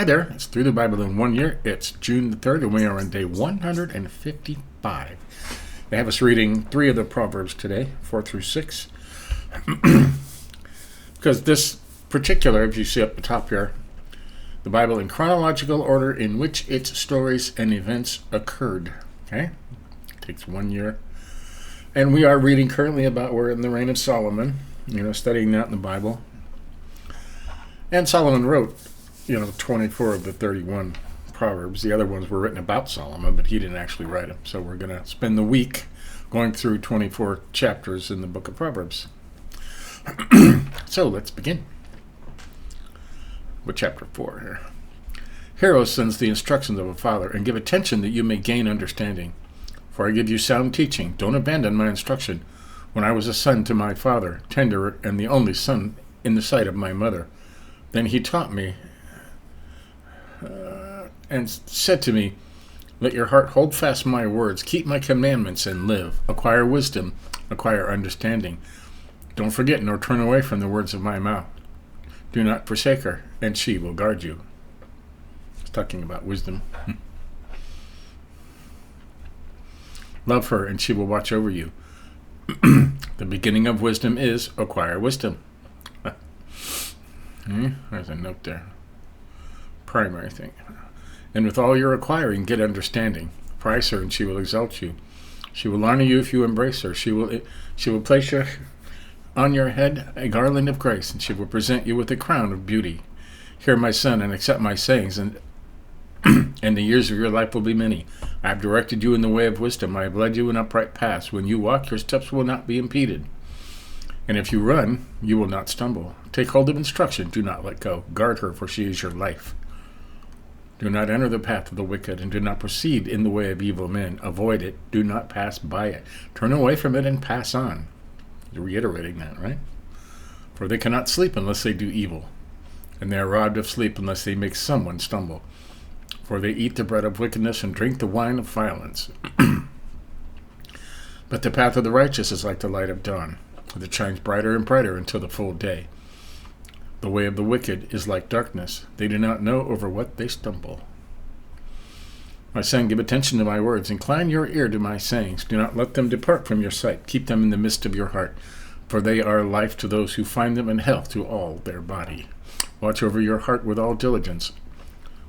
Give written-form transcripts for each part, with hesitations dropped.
Hi there, it's Through the Bible in 1 Year. It's June the 3rd, and we are on day 155. They have us reading 3 of the Proverbs today, 4 through 6. Because this particular, if you see up the top here, the Bible in chronological order in which its stories and events occurred. Okay? It takes 1 year. And we are reading currently about we're in the reign of Solomon, studying that in the Bible. And Solomon wrote 24 of the 31 Proverbs. The other ones were written about Solomon, but he didn't actually write them. So we're going to spend the week going through 24 chapters in the book of Proverbs. So let's begin with chapter 4 here. Hear, O sons, the instructions of a father, and give attention that you may gain understanding. For I give you sound teaching. Don't abandon my instruction. When I was a son to my father, tender and the only son in the sight of my mother, then he taught me and said to me, let your heart hold fast my words, keep my commandments and live. Acquire wisdom, acquire understanding. Don't forget nor turn away from the words of my mouth. Do not forsake her, and she will guard you. It's talking about wisdom. Love her, and she will watch over you. The beginning of wisdom is acquire wisdom. There's a note there. Primary thing. And with all your acquiring, get understanding. Prize her, and she will exalt you. She will honor you if you embrace her. She will place on your head a garland of grace, and she will present you with a crown of beauty. Hear, my son, and accept my sayings, and the years of your life will be many. I have directed you in the way of wisdom. I have led you in upright paths. When you walk, your steps will not be impeded. And if you run, you will not stumble. Take hold of instruction. Do not let go. Guard her, for she is your life. Do not enter the path of the wicked, and do not proceed in the way of evil men. Avoid it. Do not pass by it. Turn away from it and pass on. You're reiterating that, right? For they cannot sleep unless they do evil, and they are robbed of sleep unless they make someone stumble. For they eat the bread of wickedness and drink the wine of violence. But the path of the righteous is like the light of dawn, that shines brighter and brighter until the full day. The way of the wicked is like darkness. They do not know over what they stumble. My son, give attention to my words. Incline your ear to my sayings. Do not let them depart from your sight. Keep them in the midst of your heart, for they are life to those who find them and health to all their body. Watch over your heart with all diligence,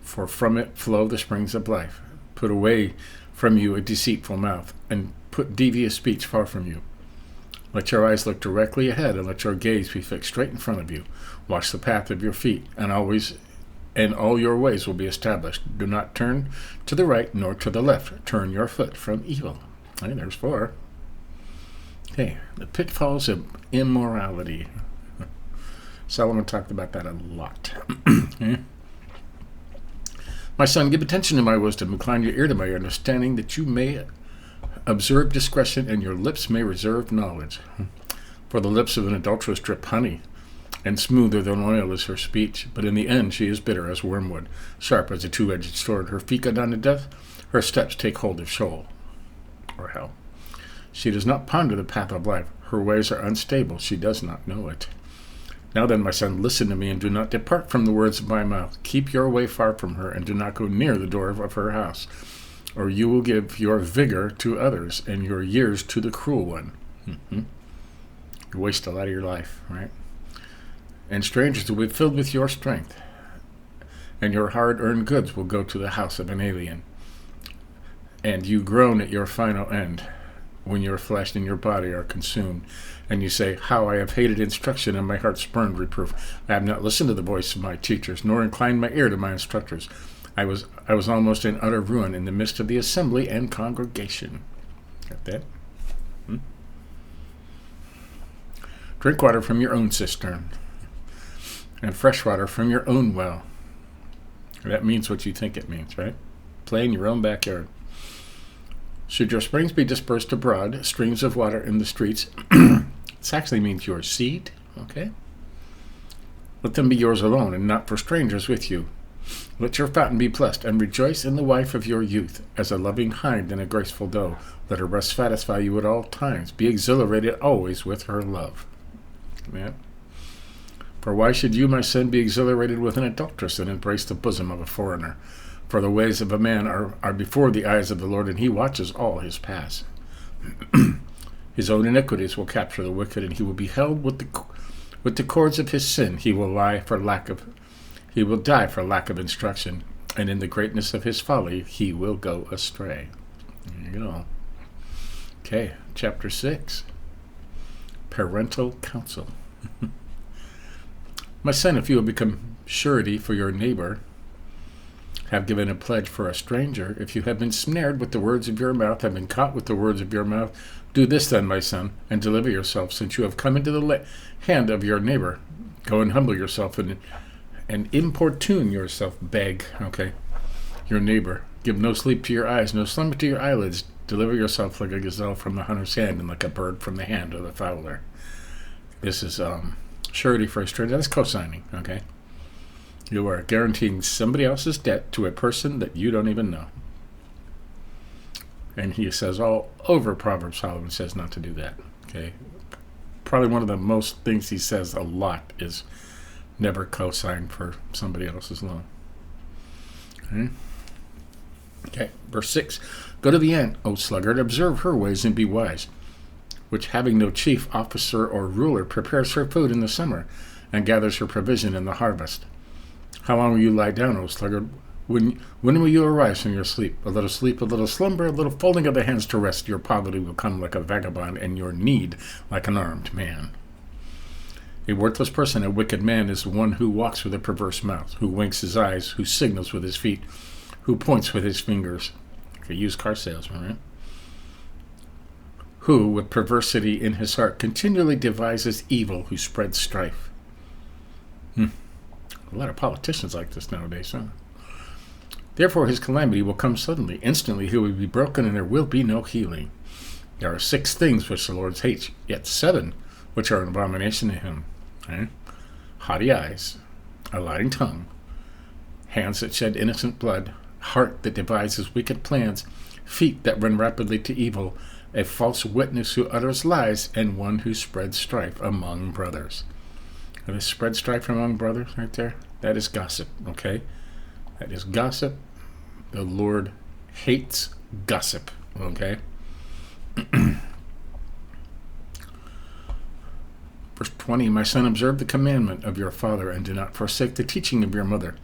for from it flow the springs of life. Put away from you a deceitful mouth, and put devious speech far from you. Let your eyes look directly ahead, and let your gaze be fixed straight in front of you. Watch the path of your feet, and all your ways will be established. Do not turn to the right nor to the left. Turn your foot from evil. Okay, there's 4. Okay, the pitfalls of immorality. Solomon talked about that a lot. Okay. My son, give attention to my wisdom. Incline your ear to my understanding, that you may observe discretion, and your lips may reserve knowledge. For the lips of an adulteress drip honey, and smoother than oil is her speech. But in the end she is bitter as wormwood, sharp as a two-edged sword. Her feet go down to death, her steps take hold of Sheol, or hell. She does not ponder the path of life. Her ways are unstable. She does not know it. Now then, my son, listen to me, and do not depart from the words of my mouth. Keep your way far from her, and do not go near the door of her house, or you will give your vigor to others, and your years to the cruel one. You waste a lot of your life, right? And strangers will be filled with your strength, and your hard-earned goods will go to the house of an alien. And you groan at your final end, when your flesh and your body are consumed, and you say, how I have hated instruction, and my heart spurned reproof. I have not listened to the voice of my teachers, nor inclined my ear to my instructors. I was almost in utter ruin in the midst of the assembly and congregation. Got that? Drink water from your own cistern, and fresh water from your own well. That means what you think it means, right? Play in your own backyard. Should your springs be dispersed abroad, streams of water in the streets, this actually means your seed, okay? Let them be yours alone, and not for strangers with you. Let your fountain be blessed, and rejoice in the wife of your youth, as a loving hind in a graceful doe. Let her breast satisfy you at all times. Be exhilarated always with her love. Amen. For why should you, my son, be exhilarated with an adulteress and embrace the bosom of a foreigner? For the ways of a man are before the eyes of the Lord, and he watches all his paths. His own iniquities will capture the wicked, and he will be held with the cords of his sin. He will die for lack of instruction, and in the greatness of his folly he will go astray. There you go. Okay, chapter 6. Parental counsel. My son, if you will become surety for your neighbor, have given a pledge for a stranger, if you have been snared with the words of your mouth, have been caught with the words of your mouth, do this then, my son, and deliver yourself, since you have come into the hand of your neighbor. Go and humble yourself and importune yourself, beg, your neighbor. Give no sleep to your eyes, no slumber to your eyelids. Deliver yourself like a gazelle from the hunter's hand, and like a bird from the hand of the fowler. This is surety for a stranger. That's co-signing, You are guaranteeing somebody else's debt to a person that you don't even know. And he says all over Proverbs, Solomon says not to do that, Probably one of the most things he says a lot is never co-sign for somebody else's loan. Okay, verse 6. Go to the ant, O sluggard, observe her ways and be wise, which having no chief officer or ruler prepares her food in the summer and gathers her provision in the harvest. How long will you lie down, O sluggard? When will you arise from your sleep? A little slumber, a little folding of the hands to rest. Your poverty will come like a vagabond, and your need like an armed man. A worthless person, a wicked man, is one who walks with a perverse mouth, who winks his eyes, who signals with his feet, who points with his fingers. Like a used car salesman, right? Who, with perversity in his heart, continually devises evil, who spreads strife. A lot of politicians like this nowadays, huh? Therefore his calamity will come suddenly. Instantly he will be broken, and there will be no healing. There are 6 things which the Lord hates, yet 7 which are an abomination to him. Haughty eyes, a lying tongue, hands that shed innocent blood, heart that devises wicked plans, feet that run rapidly to evil, a false witness who utters lies, and one who spreads strife among brothers. And this spread strife among brothers right there, that is gossip, That is gossip. The Lord hates gossip, Verse 20, my son, observe the commandment of your father, and do not forsake the teaching of your mother.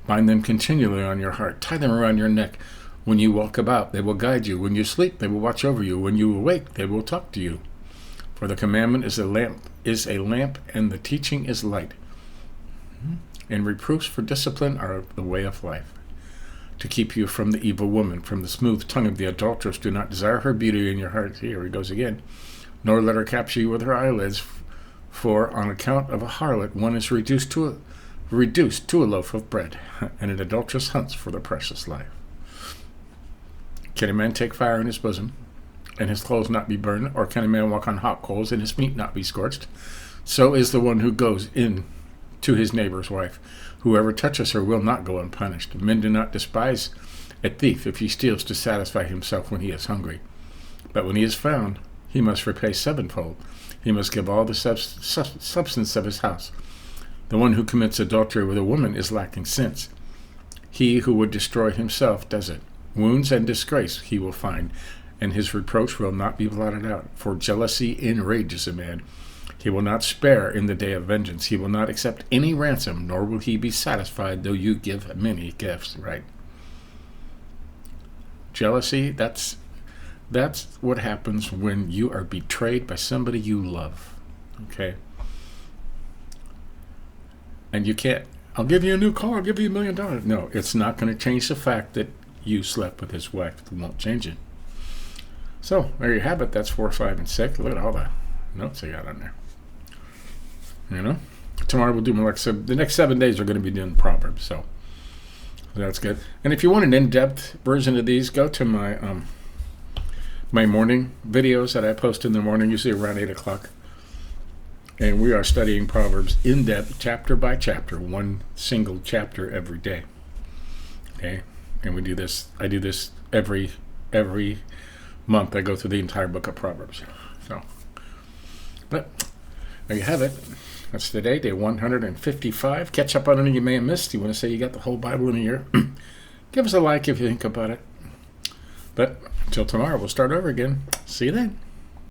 Bind them continually on your heart. Tie them around your neck. When you walk about, they will guide you. When you sleep, they will watch over you. When you awake, they will talk to you. For the commandment is a lamp, and the teaching is light. And reproofs for discipline are the way of life. To keep you from the evil woman, from the smooth tongue of the adulteress, do not desire her beauty in your heart. Here he goes again. Nor let her capture you with her eyelids. For on account of a harlot, one is reduced to a loaf of bread, and an adulteress hunts for the precious life. Can a man take fire in his bosom, and his clothes not be burned? Or can a man walk on hot coals, and his meat not be scorched? So is the one who goes in to his neighbor's wife. Whoever touches her will not go unpunished. Men do not despise a thief if he steals to satisfy himself when he is hungry. But when he is found, he must repay 7-fold. He must give all the substance of his house. The one who commits adultery with a woman is lacking sense. He who would destroy himself does it. Wounds and disgrace he will find, and his reproach will not be blotted out. For jealousy enrages a man. He will not spare in the day of vengeance. He will not accept any ransom, nor will he be satisfied, though you give many gifts. Right? Jealousy, that's what happens when you are betrayed by somebody you love. And you can't, I'll give you a new car, I'll give you $1 million. No, it's not going to change the fact that you slept with his wife. It won't change it. So, there you have it. That's 4, 5, and 6. Look at all the notes I got on there. Tomorrow we'll do more. Like I said, the next 7 days are going to be doing Proverbs, so that's good. And if you want an in-depth version of these, go to my my morning videos that I post in the morning, usually around 8 o'clock. And we are studying Proverbs in depth, chapter by chapter, one single chapter every day. And we do this. I do this every month. I go through the entire book of Proverbs. So, but There you have it. That's today, day 155. Catch up on anything you may have missed. You want to say you got the whole Bible in a year? Give us a like if you think about it. But until tomorrow, we'll start over again. See you then.